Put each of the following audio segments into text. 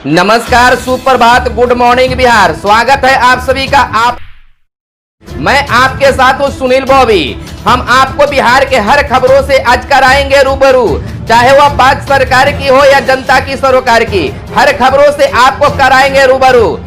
नमस्कार, सुप्रभात, good morning Bihar. स्वागत है आप सभी का। मैं आपके साथ हूँ सुनील बॉबी। हम आपको बिहार के हर खबरों से आज कराएंगे रूबरू, चाहे वह बात सरकार की हो या जनता की सरोकार की। हर खबरों से आपको कराएंगे रूबरू।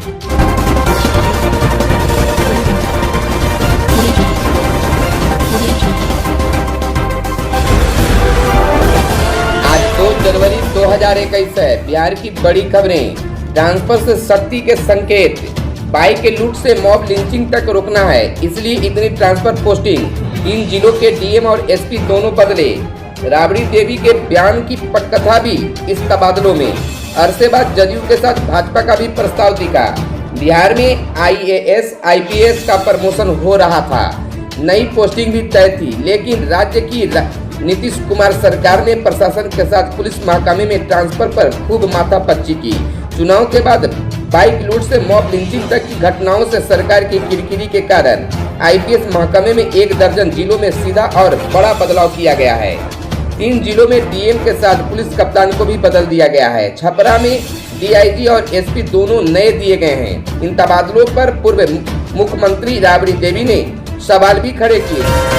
आज 2 जनवरी 2021 है। बिहार की बड़ी खबरें। ट्रांसफर से शक्ति के संकेत। बाइक के लूट से मॉब लिंचिंग तक रोकना है, इसलिए इतनी ट्रांसफर पोस्टिंग। 3 जिलों के डीएम और एसपी दोनों बदले। राबड़ी देवी के बयान की पटकथा भी इस तबादलों में। अरसे बाद जदयू के साथ भाजपा का भी प्रस्ताव दिखा। बिहार में आईएएस आईपीएस का प्रमोशन हो रहा था। नई पोस्टिंग भी तय थी, लेकिन राज्य की नीतीश कुमार सरकार ने प्रशासन के साथ पुलिस महकमे में ट्रांसफर पर खूब माथापच्ची की। चुनाव के बाद बाइक लूट से मॉब लिंचिंग तक की घटनाओं से सरकार की किरकिरी के कारण आईपीएस महकमे में 1 दर्जन जिलों में सीधा और बड़ा बदलाव किया गया है। 3 जिलों में डीएम के साथ पुलिस कप्तान को भी बदल दिया गया है। छपरा में डीआईजी और एसपी दोनों नए दिए गए हैं। इन तबादलों पर पूर्व मुख्यमंत्री राबड़ी देवी ने सवाल भी खड़े किए।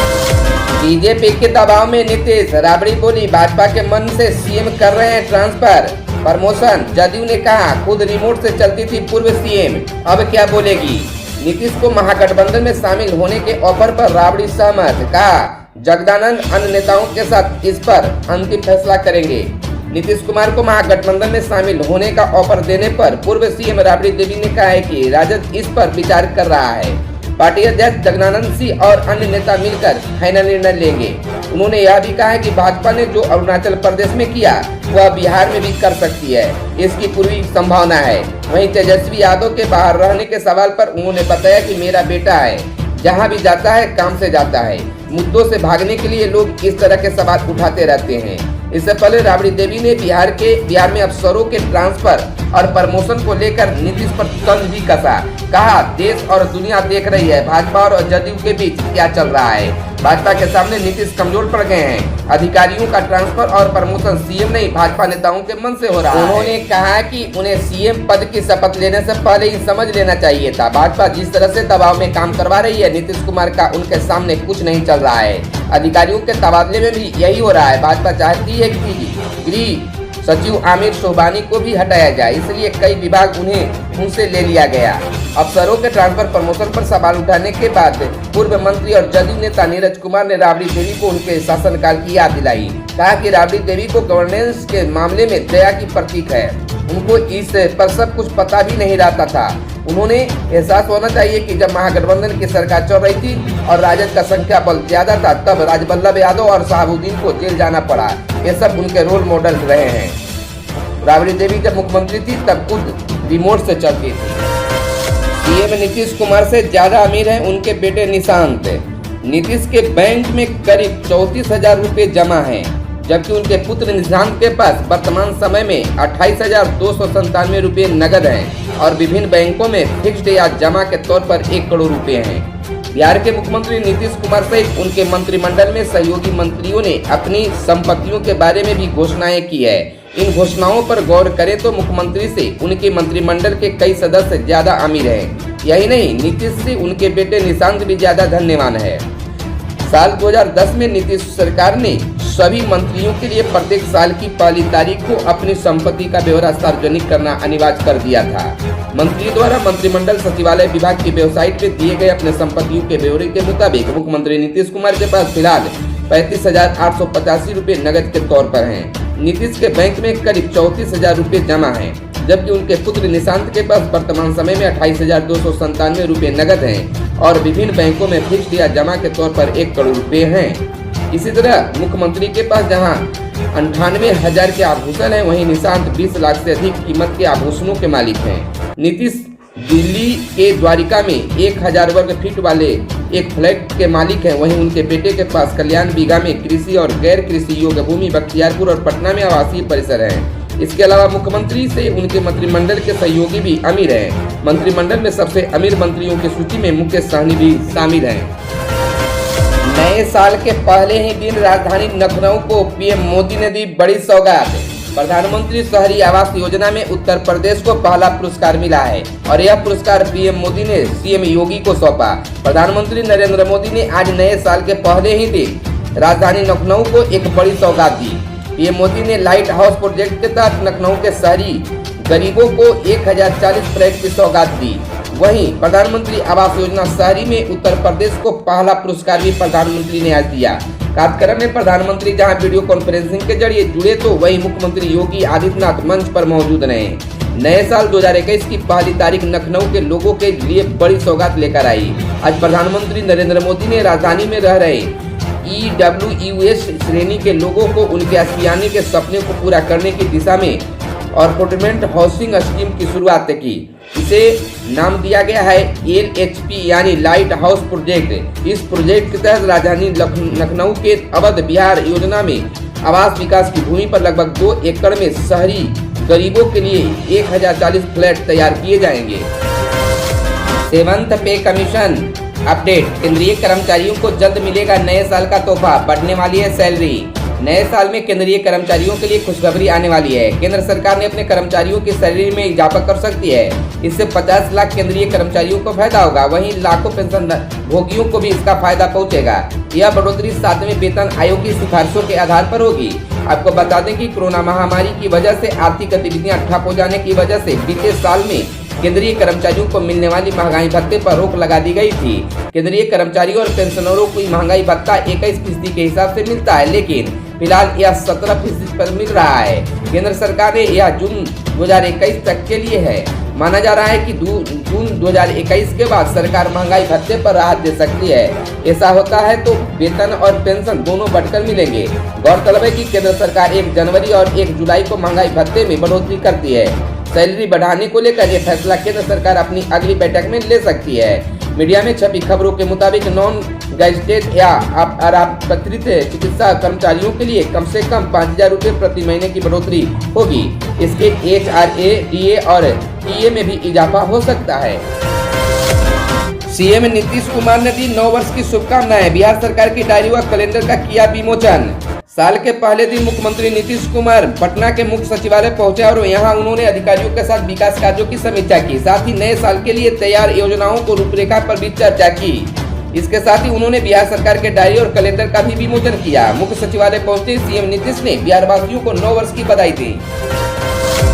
बीजेपी के दबाव में नीतीश। राबड़ी बोली, भाजपा के मन से सीएम कर रहे हैं ट्रांसफर, प्रमोशन। जदयू ने कहा, खुद रिमोट से चलती थी पूर्व सीएम, अब क्या बोलेगी। नीतीश को महागठबंधन में शामिल होने के ऑफर पर राबड़ी सहमत। कहा, जगदानंद अन्य नेताओं के साथ इस पर अंतिम फैसला करेंगे। नीतीश कुमार को महागठबंधन में शामिल होने का ऑफर देने पर पूर्व सीएम राबड़ी देवी ने कहा है कि राजद इस पर विचार कर रहा है। पार्टी अध्यक्ष जगदानंद सिंह और अन्य नेता मिलकर फाइनल निर्णय लेंगे। उन्होंने यह भी कहा है कि भाजपा ने जो अरुणाचल प्रदेश में किया वह बिहार में भी कर सकती है, इसकी पूरी संभावना है। वहीं तेजस्वी यादव के बाहर रहने के सवाल पर उन्होंने बताया कि मेरा बेटा है, जहां भी जाता है काम से जाता है। मुद्दों से भागने के लिए लोग इस तरह के सवाल उठाते रहते हैं। इससे पहले राबड़ी देवी ने बिहार में अफसरों के ट्रांसफर और प्रमोशन को लेकर नीतीश पर तंज भी कसा। कहा, देश और दुनिया देख रही है भाजपा और जदयू के बीच क्या चल रहा है। भाजपा के सामने नीतीश कमजोर पड़ गए हैं। अधिकारियों का ट्रांसफर और प्रमोशन सीएम नहीं, भाजपा नेताओं के मन से हो रहा है। उन्होंने कहा कि उन्हें सीएम पद की शपथ लेने से पहले ही समझ लेना चाहिए था। भाजपा जिस तरह से दबाव में काम करवा रही है, नीतीश कुमार का उनके सामने कुछ नहीं चल रहा है। अधिकारियों के तबादले में भी यही हो रहा है। भाजपा चाहती है कि गृह सचिव आमिर सोबानी को भी हटाया जाए, इसलिए कई विभाग उनसे ले लिया गया। अफसरों के ट्रांसफर प्रमोशन पर सवाल उठाने के बाद पूर्व मंत्री और जदयू नेता नीरज कुमार ने राबड़ी देवी को उनके शासनकाल की याद दिलाई। कहा कि राबड़ी देवी को गवर्नेंस के मामले में दया की प्रतीक है। उनको इस पर सब कुछ पता भी नहीं रहता था। उन्होंने एहसास होना चाहिए कि जब महागठबंधन की सरकार चल रही थी और राजद का संख्या बल ज्यादा था, तब राजबल्लभ यादव और शहाबुद्दीन को जेल जाना पड़ा। ये सब उनके रोल मॉडल रहे हैं। राबड़ी देवी जब मुख्यमंत्री थी तब खुद रिमोट से चलती थी। सीएम नीतीश कुमार से ज्यादा अमीर हैं उनके बेटे निशांत। नीतीश के बैंक में करीब 34,000 रुपए जमा हैं, जबकि उनके पुत्र निशांत के पास वर्तमान समय में 28,297 रुपए नगद हैं और विभिन्न बैंकों में फिक्स्ड या जमा के तौर पर 1 करोड़ रुपए हैं। बिहार के मुख्यमंत्री नीतीश कुमार सहित उनके मंत्रिमंडल में सहयोगी मंत्रियों ने अपनी संपत्तियों के बारे में भी घोषणाएं की है। इन घोषणाओं पर गौर करें तो मुख्यमंत्री से उनके मंत्रिमंडल के कई सदस्य ज्यादा अमीर हैं। यही नहीं, नीतीश से उनके बेटे निशांत भी ज्यादा धन्यवान है। साल 2010 में नीतीश सरकार ने सभी मंत्रियों के लिए प्रत्येक साल की पहली तारीख को अपनी संपत्ति का ब्यौरा सार्वजनिक करना अनिवार्य कर दिया था। मंत्री द्वारा मंत्रिमंडल सचिवालय विभाग की वेबसाइट में दिए गए अपने संपत्तियों के ब्यौरे के मुताबिक मुख्यमंत्री नीतीश कुमार के पास फिलहाल 35,885 रुपए नगद के तौर पर हैं। नीतीश के बैंक में करीब 34,000 रुपए जमा हैं, जबकि उनके पुत्र निशांत के पास वर्तमान समय में 28,297 रुपए नगद हैं और विभिन्न बैंकों में फिक्स्ड या जमा के तौर पर 1 करोड़ रुपए हैं। इसी तरह मुख्यमंत्री के पास जहां 98,000 के आभूषण हैं, वहीं निशांत 20 लाख से अधिक कीमत के आभूषणों के मालिक हैं। नीतीश दिल्ली के द्वारिका में 1,000 वर्ग फीट वाले एक फ्लैट के मालिक हैं, वहीं उनके बेटे के पास कल्याण बीघा में कृषि और गैर कृषि योग्य भूमि, बख्तियारपुर और पटना में आवासीय परिसर हैं। इसके अलावा मुख्यमंत्री से उनके मंत्रिमंडल के सहयोगी भी अमीर हैं। मंत्रिमंडल में सबसे अमीर मंत्रियों की सूची में मुकेश सहनी भी शामिल हैं। नए साल के पहले ही दिन राजधानी लखनऊ को पीएम मोदी ने दी बड़ी सौगात। प्रधानमंत्री शहरी आवास योजना में उत्तर प्रदेश को पहला पुरस्कार मिला है और यह पुरस्कार पीएम मोदी ने सीएम योगी को सौंपा। प्रधानमंत्री नरेंद्र मोदी ने आज नए साल के पहले ही दिन राजधानी लखनऊ को एक बड़ी सौगात दी। पीएम मोदी ने लाइट हाउस प्रोजेक्ट के तहत लखनऊ के शहरी गरीबों को 1040 फ्लैट की सौगात दी। वहीं प्रधानमंत्री आवास योजना शहरी में उत्तर प्रदेश को पहला पुरस्कार भी प्रधानमंत्री ने आज दिया। कार्यक्रम में प्रधानमंत्री जहां वीडियो कॉन्फ्रेंसिंग के जरिए जुड़े तो वहीं मुख्यमंत्री योगी आदित्यनाथ मंच पर मौजूद रहे। नए साल 2021 की पहली तारीख लखनऊ के लोगों के लिए बड़ी सौगात लेकर आई। आज प्रधानमंत्री नरेंद्र मोदी ने राजधानी में रह रहे EWS श्रेणी के लोगों को उनके असियाने के सपने को पूरा करने की दिशा में अपार्टमेंट हाउसिंग स्कीम की शुरुआत की। इसे नाम दिया गया है LHP यानी लाइट हाउस प्रोजेक्ट। इस प्रोजेक्ट के तहत राजधानी लखनऊ के अवध विहार योजना में आवास विकास की भूमि पर लगभग 2 एकड़ में शहरी गरीबों के लिए 1040 फ्लैट तैयार किए जाएंगे। 7th पे कमीशन अपडेट। केंद्रीय कर्मचारियों को जल्द मिलेगा नए साल का तोहफा, बढ़ने वाली है सैलरी। नए साल में केंद्रीय कर्मचारियों के लिए खुशखबरी आने वाली है। केंद्र सरकार ने अपने कर्मचारियों की सैलरी में इजाफा कर सकती है। इससे 50 लाख केंद्रीय कर्मचारियों को फायदा होगा, वहीं लाखों पेंशन भोगियों को भी इसका फायदा पहुंचेगा। यह बढ़ोतरी 7वें वेतन आयोग की सिफारिशों के आधार पर होगी। आपको बता दें कि कोरोना महामारी की वजह से आर्थिक गतिविधियां ठप हो जाने की वजह से बीते साल में केंद्रीय कर्मचारियों को मिलने वाली महंगाई भत्ते पर रोक लगा दी गई थी। केंद्रीय कर्मचारियों और पेंशनरों को महंगाई भत्ता 21% के हिसाब से मिलता है, लेकिन फिलहाल यह 17% पर मिल रहा है। केंद्र सरकार ने यह जून 2021 तक के लिए है। माना जा रहा है कि जून 2021 के बाद सरकार महंगाई भत्ते पर राहत दे सकती है। ऐसा होता है तो वेतन और पेंशन दोनों बढ़कर मिलेंगे। गौरतलब है कि केंद्र सरकार 1 जनवरी और 1 जुलाई को महंगाई भत्ते में बढ़ोतरी करती है। सैलरी बढ़ाने को लेकर यह फैसला केंद्र सरकार अपनी अगली बैठक में ले सकती है। मीडिया में छपी खबरों के मुताबिक नॉन गैजेटेड या अरापत्रित चिकित्सा कर्मचारियों के लिए कम से कम 5000 रुपये प्रति महीने की बढ़ोतरी होगी। इसके HRA, DA और TA में भी इजाफा हो सकता है। सीएम नीतीश कुमार ने दी 9 वर्ष की शुभकामनाएं। बिहार सरकार की डायरी व कैलेंडर का किया विमोचन। साल के पहले दिन मुख्यमंत्री नीतीश कुमार पटना के मुख्य सचिवालय पहुंचे और यहां उन्होंने अधिकारियों के साथ विकास कार्यों की समीक्षा की। साथ ही नए साल के लिए तैयार योजनाओं को रूपरेखा पर भी चर्चा की। इसके साथ ही उन्होंने बिहार सरकार के डायरी और कैलेंडर का भी विमोचन किया। मुख्य सचिवालय पहुंचे सीएम नीतीश ने बिहार वासियों को 9 वर्ष की बधाई दी।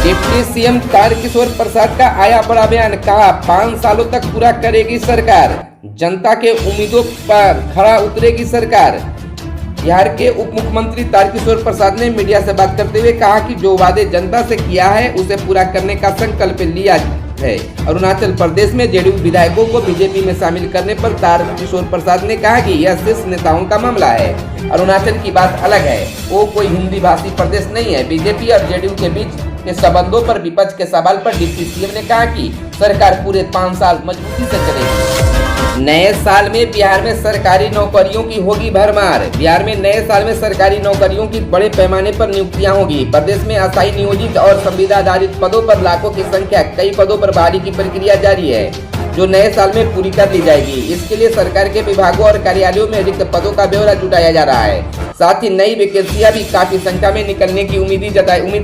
डिप्टी सीएम तारकिशोर प्रसाद का आया बड़ा बयान, कहा 5 सालों तक पूरा करेगी सरकार, जनता के उम्मीदों पर खरा उतरेगी सरकार। बिहार के उप मुख्यमंत्री तारकिशोर प्रसाद ने मीडिया से बात करते हुए कहा कि जो वादे जनता से किया है उसे पूरा करने का संकल्प लिया है। अरुणाचल प्रदेश में जेडीयू विधायकों को बीजेपी में शामिल करने पर तारकिशोर प्रसाद ने कहा कि यह शीर्ष नेताओं का मामला है। अरुणाचल की बात अलग है, वो कोई हिंदी भाषी प्रदेश नहीं है। बीजेपी और जेडीयू के बीच के संबंधों पर विपक्ष के सवाल पर डिप्टी सीएम ने कहा कि सरकार पूरे 5 साल मजबूती से चलेगी। नए साल में बिहार में सरकारी नौकरियों की होगी भरमार। बिहार में नए साल में सरकारी नौकरियों की बड़े पैमाने पर नियुक्तियां होगी। प्रदेश में अस्थायी नियोजित और संविदा आधारित पदों पर लाखों की संख्या, कई पदों पर बहाली की प्रक्रिया जारी है, जो नए साल में पूरी कर ली जाएगी। इसके लिए सरकार के विभागों और कार्यालयों में रिक्त पदों का ब्यौरा जुटाया जा रहा है। साथ ही नई वैकेंसियां भी काफी संख्या में निकलने की उम्मीद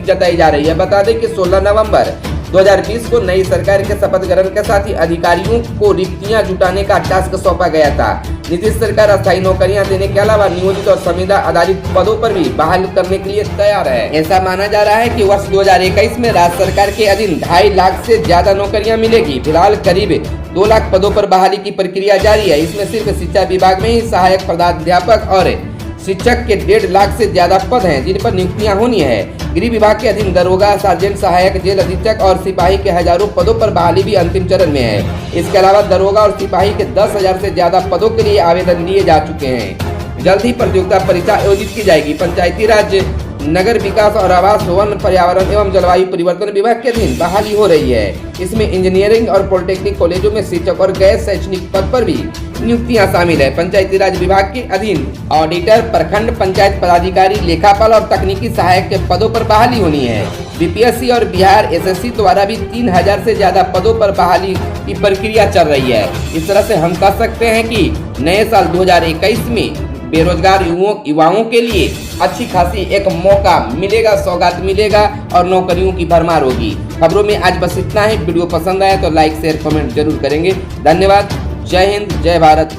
जताई जा रही है। बता दें कि 16 नवंबर 2020 को नई सरकार के शपथ ग्रहण के साथ ही अधिकारियों को रिक्तियां जुटाने का टास्क सौंपा गया था। नीतीश सरकार अस्थायी नौकरियां देने के अलावा नियोजित और संविदा आधारित पदों पर भी बहाल करने के लिए तैयार है। ऐसा माना जा रहा है कि वर्ष 2021 में राज्य सरकार के अधीन 2.5 लाख से ज्यादा नौकरियां मिलेगी। फिलहाल करीब 2 लाख पदों पर बहाली की प्रक्रिया जारी है। इसमें सिर्फ शिक्षा विभाग में ही सहायक प्रधानाध्यापक और शिक्षक के 1.5 लाख से ज्यादा पद हैं जिन पर नियुक्तियां होनी है। गृह विभाग के अधीन दरोगा, सार्जेंट, सहायक जेल अधीक्षक और सिपाही के हजारों पदों पर बहाली भी अंतिम चरण में है। इसके अलावा दरोगा और सिपाही के 10,000 से ज्यादा पदों के लिए आवेदन लिए जा चुके हैं। जल्द ही प्रतियोगिता परीक्षा आयोजित की जाएगी। पंचायती राज, नगर विकास और आवास, वन, पर्यावरण एवं जलवायु परिवर्तन विभाग के अधीन बहाली हो रही है। इसमें इंजीनियरिंग और पॉलिटेक्निक कॉलेजों में शिक्षक और गैर शैक्षणिक पद पर भी नियुक्तियां शामिल है। पंचायती राज विभाग के अधीन ऑडिटर, प्रखंड पंचायत पदाधिकारी, लेखापाल और तकनीकी सहायक के पदों पर बहाली होनी है। बीपीएससी और बिहार एसएससी द्वारा भी 3000 से ज्यादा पदों पर बहाली की प्रक्रिया चल रही है। इस तरह से हम कह सकते हैं कि नए साल 2021 में बेरोजगार युवाओं के लिए अच्छी खासी एक मौका मिलेगा, सौगात मिलेगा और नौकरियों की भरमार होगी। खबरों में आज बस इतना ही। वीडियो पसंद आया तो लाइक शेयर कमेंट जरूर करेंगे। धन्यवाद। जय हिंद, जय भारत।